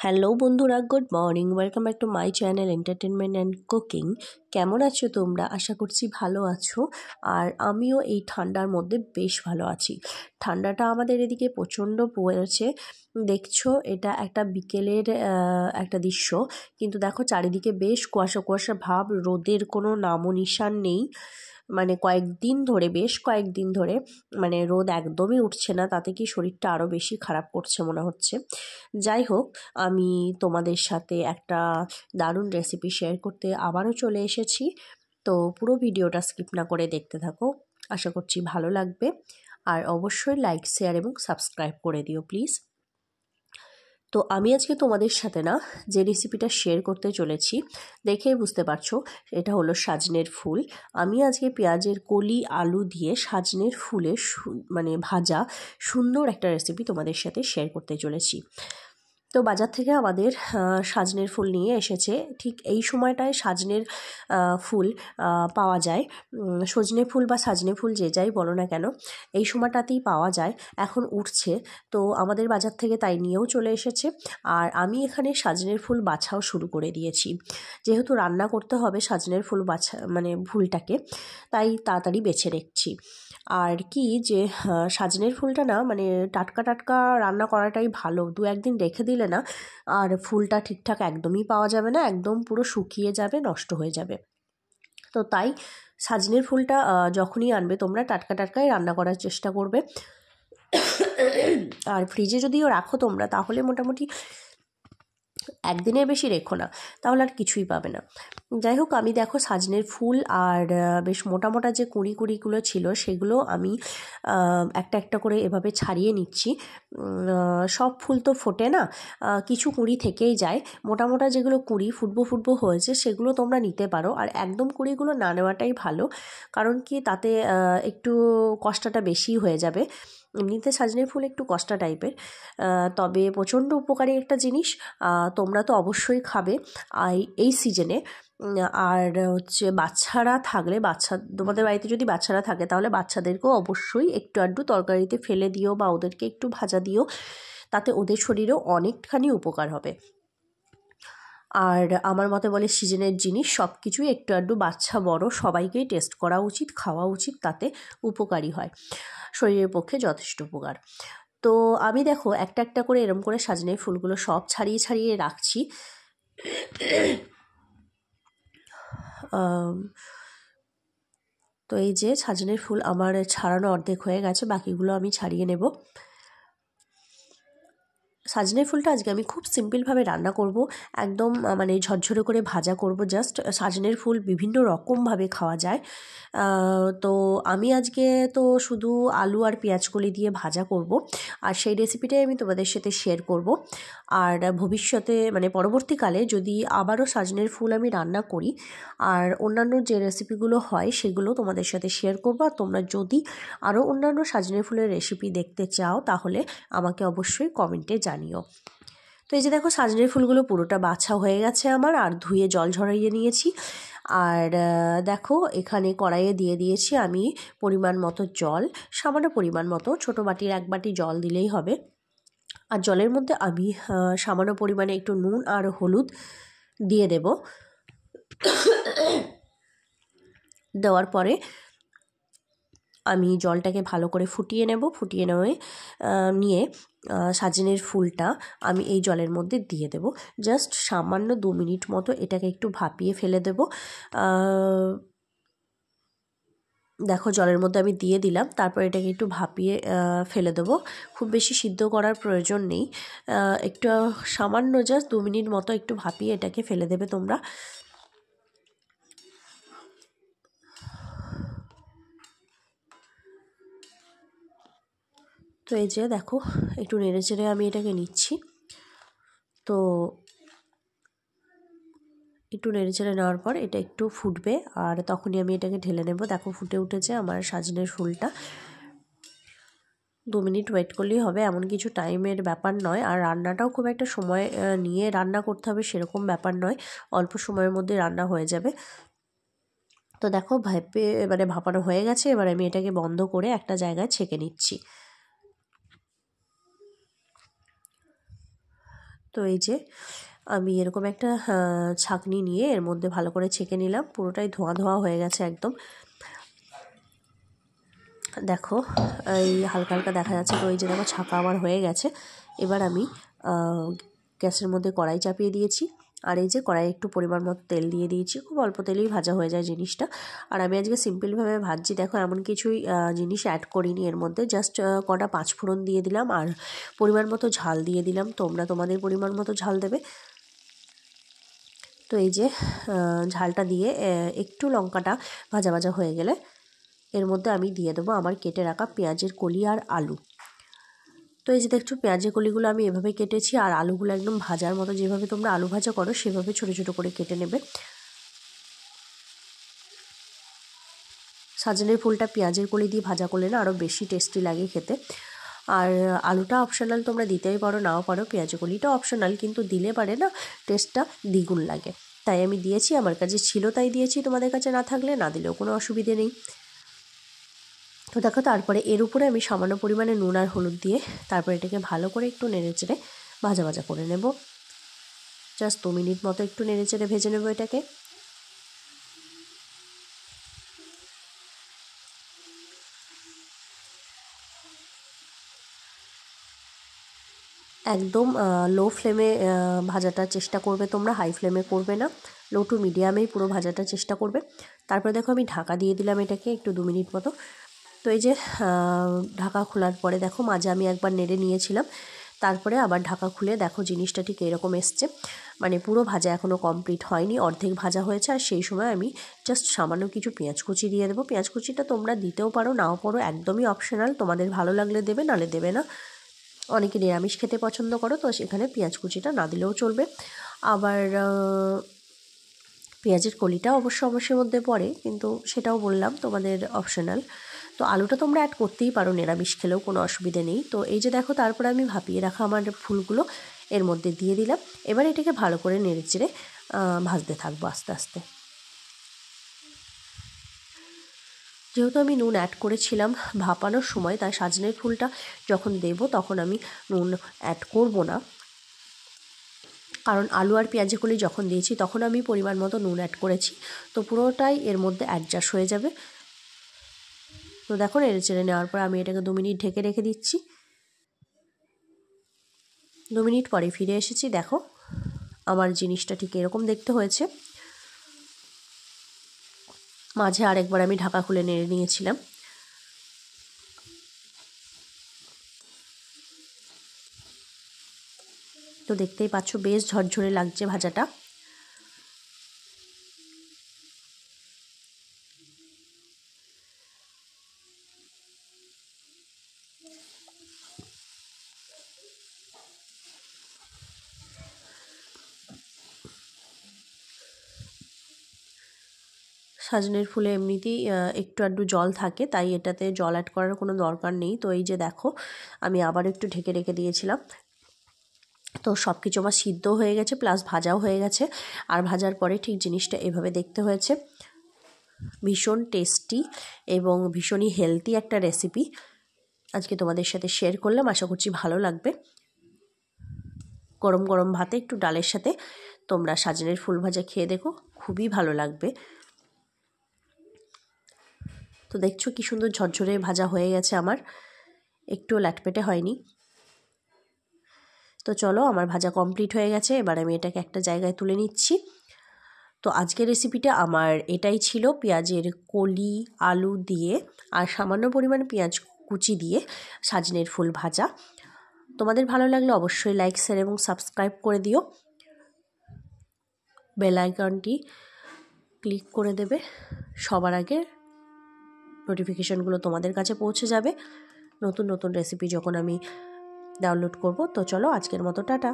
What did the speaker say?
Hello বন্ধুরা, good morning. Welcome back to my channel entertainment and cooking. কেমন আছো তোমরা? আশা করছি ভালো আছো। আর আমিও এই ঠান্ডার মধ্যে বেশ ভালো আছি। ঠান্ডাটা আমাদের এদিকে প্রচণ্ড পড়েছে। দেখছো, এটা একটা বিকেলের একটা দৃশ্য, কিন্তু দেখো চারিদিকে বেশ কুয়াশা কুয়াশা ভাব, রোদের কোনো নামো নিশান নেই। মানে বেশ কয়েকদিন ধরে মানে রোদ একদমই উঠছে না, তাতে কি শরীরটা আরও বেশি খারাপ করছে মনে হচ্ছে। যাই হোক, আমি তোমাদের সাথে একটা দারুণ রেসিপি শেয়ার করতে আবারও চলে এসেছি। তো পুরো ভিডিওটা স্কিপ না করে দেখতে থাকো, আশা করছি ভালো লাগবে। আর অবশ্যই লাইক, শেয়ার এবং সাবস্ক্রাইব করে দিও প্লিজ। তো আমি আজকে তোমাদের সাথে যে রেসিপিটা শেয়ার করতে চলেছি, দেখেই বুঝতে পারছো এটা হলো সাজনের ফুল। আমি আজকে পেঁয়াজের কলি আলু দিয়ে সাজনের ফুলের মানে ভাজা সুন্দর একটা রেসিপি তোমাদের সাথে শেয়ার করতে চলেছি। তো বাজার থেকে আমাদের সাজনের ফুল নিয়ে এসেছে। ঠিক এই সময়টায় সাজনের ফুল পাওয়া যায়। সজনে ফুল বা সাজনে ফুল যে যাই বলো না কেন, এই সময়টাতেই পাওয়া যায়। এখন উঠছে, তো আমাদের বাজার থেকে তাই নিয়েও চলে এসেছে। আর আমি এখানে সাজনের ফুল বাছাও শুরু করে দিয়েছি, যেহেতু রান্না করতে হবে সাজনের ফুল বাছা মানে ফুলটাকে, তাই তাড়াতাড়ি বেছে রেখেছি। আর কি যে সাজনের ফুলটা মানে টাটকা টাটকা রান্না করাটাই ভালো। দু একদিন রেখে দিলে আর ফুলটা ঠিকঠাক একদমই পাওয়া যাবে না, একদম পুরো শুকিয়ে যাবে, নষ্ট হয়ে যাবে। তো তাই সাজনের ফুলটা যখনই আনবে তোমরা টাটকা টাটকাই রান্না করার চেষ্টা করবে। আর ফ্রিজে যদিও রাখো তোমরা, তাহলে মোটামুটি একদিনের বেশি রেখো না, তাহলে আর কিছুই পাবে না। যাই হোক, আমি দেখো সাজনের ফুল আর বেশ মোটা মোটা যে কুঁড়িগুলো ছিল সেগুলো আমি একটা একটা করে এভাবে ছাড়িয়ে নিচ্ছি। সব ফুল তো ফোটে না, কিছু কুঁড়ি থেকেই যায়। মোটা মোটা যেগুলো কুঁড়ি ফুটবো হয়েছে সেগুলো তোমরা নিতে পারো, আর একদম কুঁড়িগুলো না নেওয়াটাই ভালো। কারণ কি, তাতে একটু কষ্টটা বেশি হয়ে যাবে। এমনিতে সাজনের ফুল একটু কষ্টা টাইপের, তবে প্রচণ্ড উপকারী একটা জিনিস। তোমরা তো অবশ্যই খাবে এই সিজনে। আর হচ্ছে বাচ্চারা থাকলে, তোমাদের বাড়িতে যদি বাচ্চারা থাকে তাহলে বাচ্চাদেরকেও অবশ্যই একটু আধটু তরকারিতে ফেলে দিও বা ওদেরকে একটু ভাজা দিও, তাতে ওদের শরীরেও অনেকখানি উপকার হবে। আর আমার মতে বলে সিজনের জিনিস সব কিছুই একটু আধটু বাচ্চা বড় সবাইকেই টেস্ট করা উচিত, খাওয়া উচিত, তাতে উপকারী হয়, শরীরের পক্ষে যথেষ্ট উপকার। তো আমি দেখো একটা একটা করে এরম করে সাজনের ফুলগুলো সব ছাড়িয়ে ছাড়িয়ে রাখছি। তো এই যে সাজনের ফুল আমার ছাড়ানো অর্ধেক হয়ে গেছে, বাকিগুলো আমি ছাড়িয়ে নেব। সাজনের ফুলটা আজকে আমি খুব সিম্পলভাবে রান্না করব, একদম মানে ঝরঝরে করে ভাজা করব। জাস্ট সাজনের ফুল বিভিন্ন রকমভাবে খাওয়া যায়। তো আমি আজকে তো শুধু আলু আর পেঁয়াজ কলি দিয়ে ভাজা করব, আর সেই রেসিপিটাই আমি তোমাদের সাথে শেয়ার করব। আর ভবিষ্যতে মানে পরবর্তীকালে যদি আবারও সাজনের ফুল আমি রান্না করি আর অন্যান্য যে রেসিপিগুলো হয় সেগুলো তোমাদের সাথে শেয়ার করব। আর তোমরা যদি আরও অন্যান্য সাজনের ফুলের রেসিপি দেখতে চাও তাহলে আমাকে অবশ্যই কমেন্টে জানিও। তো এই যে দেখো সাজনের ফুলগুলো পুরোটা বাছা হয়ে গেছে আমার, আর ধুয়ে জল ঝরাইয়ে নিয়েছি। আর দেখো এখানে কড়াইয়ে দিয়ে দিয়েছি আমি পরিমাণ মতো জল, সামান্য পরিমাণ মতো, ছোটো বাটির 1 বাটি জল দিলেই হবে। আর জলের মধ্যে আমি সামান্য পরিমাণে একটু নুন আর হলুদ দিয়ে দেব। দেওয়ার পরে আমি জলটাকে ভালো করে ফুটিয়ে নেব। ফুটিয়ে নিয়ে সাজনের ফুলটা আমি এই জলের মধ্যে দিয়ে দেব। জাস্ট সামান্য 2 মিনিট মতো এটাকে একটু ভাপিয়ে ফেলে দেব। দেখো জলের মধ্যে আমি দিয়ে দিলাম, তারপর এটাকে একটু ভাপিয়ে ফেলে দেবো। খুব বেশি সিদ্ধ করার প্রয়োজন নেই, একটু সামান্য জাস্ট 2 মিনিট মতো একটু ভাপিয়ে এটাকে ফেলে দেবে তোমরা। তো এই যে দেখো একটু নেড়ে চেড়ে আমি এটাকে নিচ্ছি। তো একটু নেড়ে চেড়ে নেওয়ার পর এটা একটু ফুটবে, আর তখনই আমি এটাকে ঢেলে নেব। দেখো ফুটে উঠেছে আমার সাজনের ফুলটা। 2 মিনিট ওয়েট করলেই হবে, এমন কিছু টাইমের ব্যাপার নয়। আর রান্নাটাও খুব একটা সময় নিয়ে রান্না করতে হবে সেরকম ব্যাপার নয়, অল্প সময়ের মধ্যে রান্না হয়ে যাবে। তো দেখো ভাপানো হয়ে গেছে, এবার আমি এটাকে বন্ধ করে একটা জায়গায় ছেঁকে নিচ্ছি। তো এই যে আমি এরকম একটা ছাঁকনি নিয়ে এর মধ্যে ভালো করে ছেঁকে নিলাম, পুরোটাই ধোঁয়া ধোঁয়া হয়ে গেছে একদম। দেখো এই হালকা হালকা দেখা যাচ্ছে। তো এই যে দেখো ছাঁকা আমার হয়ে গেছে। এবার আমি গ্যাসের মধ্যে কড়াই চাপিয়ে দিয়েছি, আর এই যে কড়াই একটু পরিমাণ মতো তেল দিয়ে দিয়েছি, খুব অল্প তেলেই ভাজা হয়ে যায় জিনিসটা। আর আমি আজকে সিম্পলভাবে ভাজছি, দেখো এমন কিছুই জিনিস অ্যাড করিনি এর মধ্যে, জাস্ট কটা পাঁচফোড়ন দিয়ে দিলাম আর পরিমাণ মতো ঝাল দিয়ে দিলাম। তোমরা তোমাদের পরিমাণ মতো ঝাল দেবে। তো এই যে ঝালটা দিয়ে একটু লঙ্কাটা ভাজা ভাজা হয়ে গেলে এর মধ্যে আমি দিয়ে দেবো আমার কেটে রাখা পেঁয়াজের কলি আর আলু। তো এই যে দেখছো পেঁয়াজের কলিগুলো আমি এভাবে কেটেছি, আর আলুগুলো একদম ভাজার মতো, যেভাবে তোমরা আলু ভাজা করো সেভাবে ছোটো ছোটো করে কেটে নেবে। সজনের ফুলটা পেঁয়াজের কলি দিয়ে ভাজা করলে না আরও বেশি টেস্টি লাগে খেতে। আর আলুটা অপশনাল, তোমরা দিতেই পারো নাও পারো, পেঁয়াজ কলিটা অপশনাল, কিন্তু দিলে পারে না টেস্টটা দ্বিগুণ লাগে। তাই আমি দিয়েছি, আমার কাছে ছিল তাই দিয়েছি, তোমাদের কাছে না থাকলে না দিলেও কোনো অসুবিধে নেই। তো দেখো তারপরে এর উপরে আমি সামান্য পরিমাণে নুন আর হলুদ দিয়ে তারপরে এটাকে ভালো করে একটু নেড়েচেড়ে ভাজা ভাজা করে নেব। জাস্ট 2 মিনিট মতো একটু নেড়েচেড়ে ভেজে নেব এটাকে। একদম লো ফ্লেমে ভাজাটার চেষ্টা করবে তোমরা, হাই ফ্লেমে করবে না, লো টু মিডিয়ামেই পুরো ভাজাটার চেষ্টা করবে। তারপরে দেখো আমি ঢাকা দিয়ে দিলাম এটাকে একটু 2 মিনিট মতো। তো এই যে ঢাকা খোলার পরে দেখো মাঝে আমি একবার নেড়ে নিয়েছিলাম, তারপরে আবার ঢাকা খুলে দেখো জিনিসটা ঠিক এরকম এসছে, মানে পুরো ভাজা এখনও কমপ্লিট হয়নি, অর্ধেক ভাজা হয়েছে। আর সেই সময় আমি জাস্ট সামান্য কিছু পেঁয়াজ কুচি দিয়ে দেবো। পেঁয়াজ কুচিটা তোমরা দিতেও পারো নাও পারো, একদমই অপশনাল, তোমাদের ভালো লাগলে দেবে নাহলে দেবে না। অনেকে নিরামিষ খেতে পছন্দ করো, তো সেখানে পেঁয়াজ কুচিটা না দিলেও চলবে। আবার পেঁয়াজের কলিটা অবশ্যের মধ্যে পড়ে, কিন্তু সেটাও বললাম তোমাদের অপশনাল। তো আলুটা তোমরা অ্যাড করতেই পারো, নিরামিষ খেলেও কোনো অসুবিধে নেই। তো এই যে দেখো তারপরে আমি ভাপিয়ে রাখা আমার ফুলগুলো এর মধ্যে দিয়ে দিলাম। এবার এটাকে ভালো করে নেড়েচেড়ে ভাজতে থাকবো আস্তে আস্তে। যেহেতু আমি নুন অ্যাড করেছিলাম ভাপানোর সময়, তাই সজনের ফুলটা যখন দেব তখন আমি নুন অ্যাড করব না, কারণ আলু আর পেঁয়াজের কলি যখন দিয়েছি তখন আমি পরিমাণ মতো নুন অ্যাড করেছি, তো পুরোটাই এর মধ্যে অ্যাডজাস্ট হয়ে যাবে। তো দেখো নেড়েচেড়ে নেওয়ার পর আমি এটাকে 2 মিনিট ঢেকে রেখে দিচ্ছি। 2 মিনিট পরে ফিরে এসেছি, দেখো আমার জিনিসটা ঠিক এরকম দেখতে হয়েছে। মাঝে আরেকবার আমি ঢাকা খুলে নেড়ে নিয়েছিলাম। তো দেখতেই পাচ্ছ বেশ ঝরঝরে লাগছে ভাজাটা। সজনের ফুলে এমনিতেই একটু আধটু জল থাকে, তাই এটাতে জল অ্যাড করার কোনো দরকার নেই। তো এই যে দেখো আমি আবার একটু ঢেকে রেখে দিয়েছিলাম। তো সব কিছু আমার সিদ্ধ হয়ে গেছে, প্লাস ভাজাও হয়ে গেছে। আর ভাজার পরে ঠিক জিনিসটা এভাবে দেখতে হয়েছে। ভীষণ টেস্টি এবং ভীষণই হেলদি একটা রেসিপি আজকে তোমাদের সাথে শেয়ার করলাম, আশা করছি ভালো লাগবে। গরম গরম ভাতে একটু ডালের সাথে তোমরা সজনের ফুল ভাজা খেয়ে দেখো, খুবই ভালো লাগবে। তো দেখছো কি সুন্দর ঝরঝরে ভাজা হয়ে গেছে আমার, একটু ল্যাটপেটে হয়নি। তো চলো আমার ভাজা কমপ্লিট হয়ে গেছে, এবার আমি এটাকে একটা জায়গায় তুলে নিচ্ছি। তো আজকের রেসিপিটা আমার এটাই ছিল, পেঁয়াজের কলি আলু দিয়ে আর সামান্য পরিমাণ পেঁয়াজ কুচি দিয়ে সজনের ফুল ভাজা। তোমাদের ভালো লাগলে অবশ্যই লাইক শেয়ার এবং সাবস্ক্রাইব করে দিও, বেল আইকনটি ক্লিক করে দেবে, সবার আগে নোটিফিকেশনগুলো তোমাদের কাছে পৌঁছে যাবে নতুন নতুন রেসিপি যখন আমি ডাউনলোড করব। তো চলো আজকের মতো টাটা।